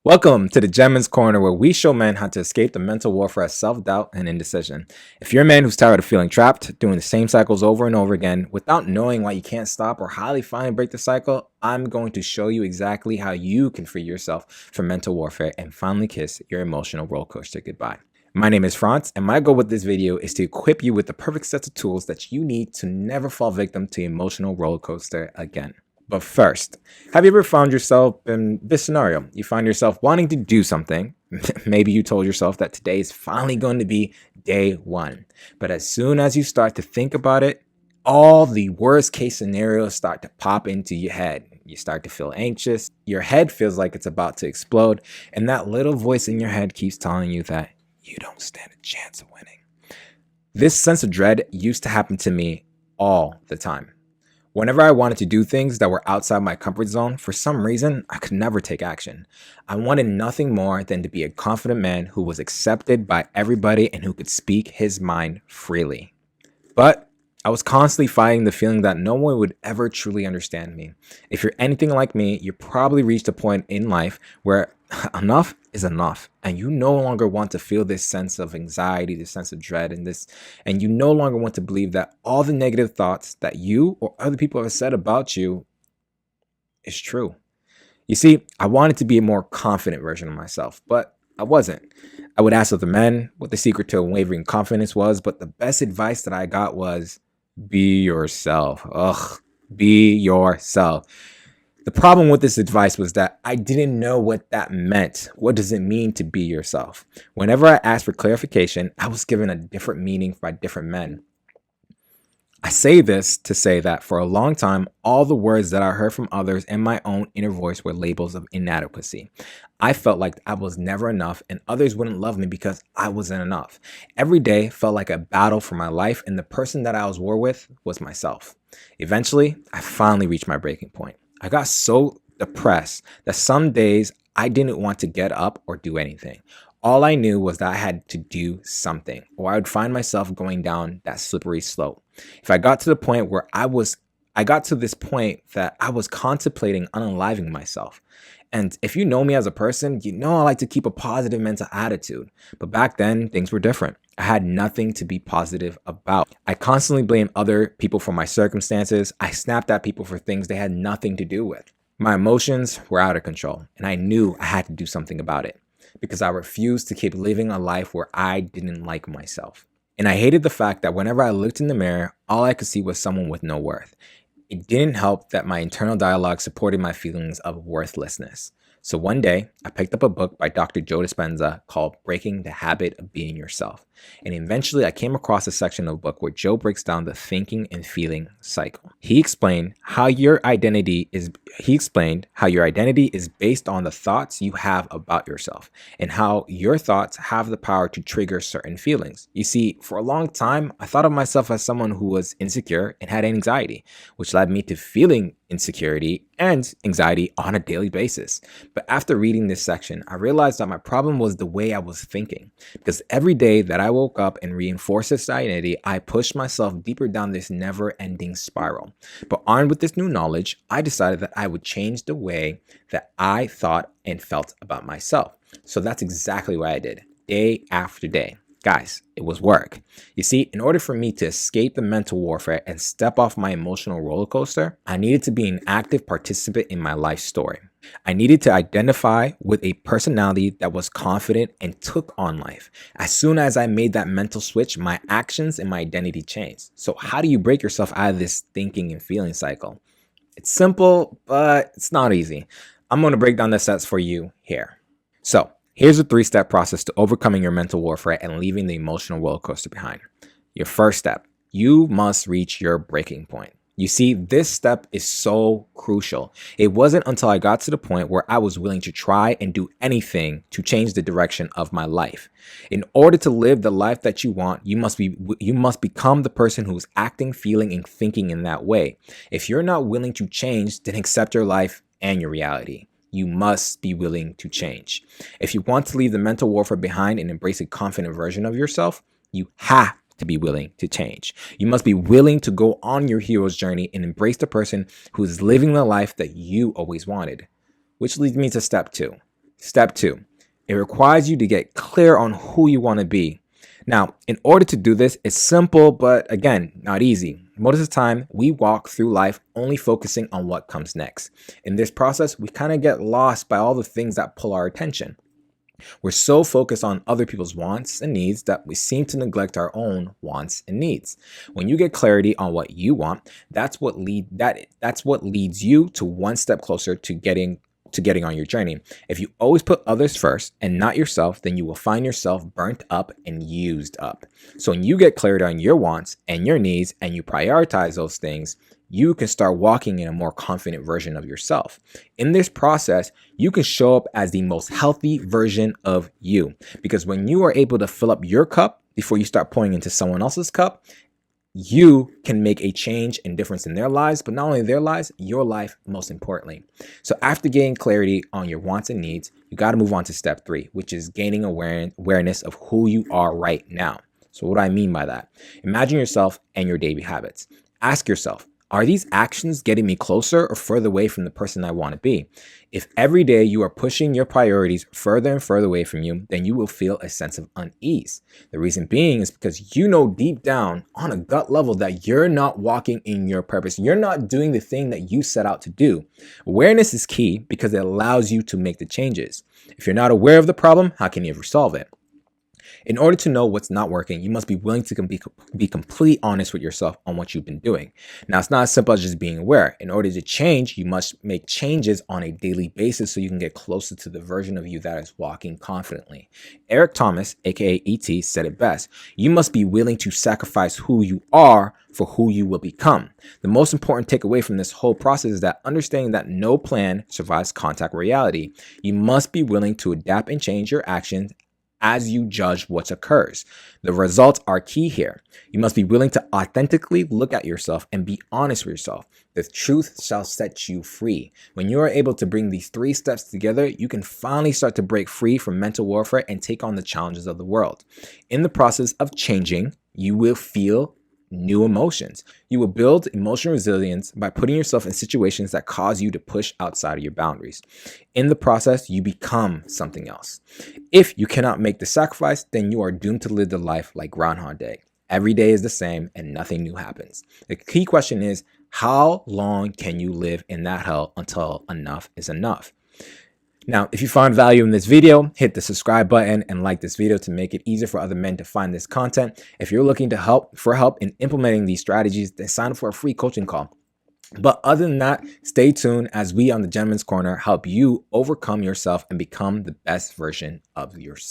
Welcome to the Gentleman's Corner, where we show men how to escape the mental warfare of self-doubt and indecision. If you're a man who's tired of feeling trapped, doing the same cycles over and over again, without knowing why you can't stop or how to finally break the cycle, I'm going to show you exactly how you can free yourself from mental warfare and finally kiss your emotional roller coaster goodbye. My name is Frantz, and my goal with this video is to equip you with the perfect set of tools that you need to never fall victim to emotional roller coaster again. But first, have you ever found yourself in this scenario? You find yourself wanting to do something. Maybe you told yourself that today is finally going to be day one. But as soon as you start to think about it, all the worst case scenarios start to pop into your head. You start to feel anxious. Your head feels like it's about to explode. And that little voice in your head keeps telling you that you don't stand a chance of winning. This sense of dread used to happen to me all the time. Whenever I wanted to do things that were outside my comfort zone, for some reason, I could never take action. I wanted nothing more than to be a confident man who was accepted by everybody and who could speak his mind freely. But I was constantly fighting the feeling that no one would ever truly understand me. If you're anything like me, you probably reached a point in life where enough is enough, and you no longer want to feel this sense of anxiety, this sense of dread, and you no longer want to believe that all the negative thoughts that you or other people have said about you is true. You see, I wanted to be a more confident version of myself, but I wasn't. I would ask other men what the secret to unwavering confidence was, but the best advice that I got was, be yourself. Be yourself. The problem with this advice was that I didn't know what that meant. What does it mean to be yourself? Whenever I asked for clarification, I was given a different meaning by different men. I say this to say that for a long time, all the words that I heard from others and my own inner voice were labels of inadequacy. I felt like I was never enough and others wouldn't love me because I wasn't enough. Every day felt like a battle for my life, and the person that I was war with was myself. Eventually, I finally reached my breaking point. I got so depressed that some days I didn't want to get up or do anything. All I knew was that I had to do something, or I would find myself going down that slippery slope. If I got to the point where I got to this point that I was contemplating unaliving myself. And if you know me as a person, you know I like to keep a positive mental attitude. But back then, things were different. I had nothing to be positive about. I constantly blamed other people for my circumstances. I snapped at people for things they had nothing to do with. My emotions were out of control, and I knew I had to do something about it because I refused to keep living a life where I didn't like myself. And I hated the fact that whenever I looked in the mirror, all I could see was someone with no worth. It didn't help that my internal dialogue supported my feelings of worthlessness. So one day, I picked up a book by Dr. Joe Dispenza called Breaking the Habit of Being Yourself. And eventually, I came across a section of the book where Joe breaks down the thinking and feeling cycle. He explained how your identity is based on the thoughts you have about yourself and how your thoughts have the power to trigger certain feelings. You see, for a long time, I thought of myself as someone who was insecure and had anxiety, which led me to feeling insecurity and anxiety on a daily basis. But after reading this section, I realized that my problem was the way I was thinking, because every day that I woke up and reinforced this identity, I pushed myself deeper down this never-ending spiral. But armed with this new knowledge, I decided that I would change the way that I thought and felt about myself. So that's exactly what I did, day after day. Guys, it was work. You see, in order for me to escape the mental warfare and step off my emotional roller coaster, I needed to be an active participant in my life story. I needed to identify with a personality that was confident and took on life. As soon as I made that mental switch, my actions and my identity changed. So how do you break yourself out of this thinking and feeling cycle? It's simple, but it's not easy. I'm going to break down the steps for you here. So here's a 3-step process to overcoming your mental warfare and leaving the emotional roller coaster behind. Your first step, you must reach your breaking point. You see, this step is so crucial. It wasn't until I got to the point where I was willing to try and do anything to change the direction of my life. In order to live the life that you want, you must become the person who's acting, feeling, and thinking in that way. If you're not willing to change, then accept your life and your reality. You must be willing to change. If you want to leave the mental warfare behind and embrace a confident version of yourself, you have to be willing to change. You must be willing to go on your hero's journey and embrace the person who is living the life that you always wanted. Which leads me to step 2. Step 2, it requires you to get clear on who you want to be. Now, in order to do this, it's simple, but again, not easy. Most of the time, we walk through life only focusing on what comes next. In this process, we kind of get lost by all the things that pull our attention. We're so focused on other people's wants and needs that we seem to neglect our own wants and needs. When you get clarity on what you want, that's what leads you to one step closer to getting on your journey. If you always put others first and not yourself, then you will find yourself burnt up and used up. So when you get clarity on your wants and your needs and you prioritize those things, you can start walking in a more confident version of yourself. In this process, you can show up as the most healthy version of you, because when you are able to fill up your cup before you start pouring into someone else's cup, you can make a change and difference in their lives, but not only their lives, your life most importantly. So after gaining clarity on your wants and needs, you got to move on to step 3, which is gaining awareness of who you are right now. So what do I mean by that? Imagine yourself and your daily habits. Ask yourself, are these actions getting me closer or further away from the person I want to be? If every day you are pushing your priorities further and further away from you, then you will feel a sense of unease. The reason being is because you know deep down on a gut level that you're not walking in your purpose. You're not doing the thing that you set out to do. Awareness is key because it allows you to make the changes. If you're not aware of the problem, how can you ever solve it? In order to know what's not working, you must be willing to be completely honest with yourself on what you've been doing. Now, it's not as simple as just being aware. In order to change, you must make changes on a daily basis so you can get closer to the version of you that is walking confidently. Eric Thomas, aka ET, said it best. You must be willing to sacrifice who you are for who you will become. The most important takeaway from this whole process is that understanding that no plan survives contact with reality. You must be willing to adapt and change your actions as you judge what occurs. The results are key here. You must be willing to authentically look at yourself and be honest with yourself. The truth shall set you free. When you are able to bring these 3 steps together, you can finally start to break free from mental warfare and take on the challenges of the world. In the process of changing, you will feel new emotions. You will build emotional resilience by putting yourself in situations that cause you to push outside of your boundaries. In the process, you become something else. If you cannot make the sacrifice, then you are doomed to live the life like Groundhog Day. Every day is the same and nothing new happens. The key question is, how long can you live in that hell until enough is enough? Now, if you found value in this video, hit the subscribe button and like this video to make it easier for other men to find this content. If you're looking to help in implementing these strategies, then sign up for a free coaching call. But other than that, stay tuned as we on the Gentleman's Corner help you overcome yourself and become the best version of yourself.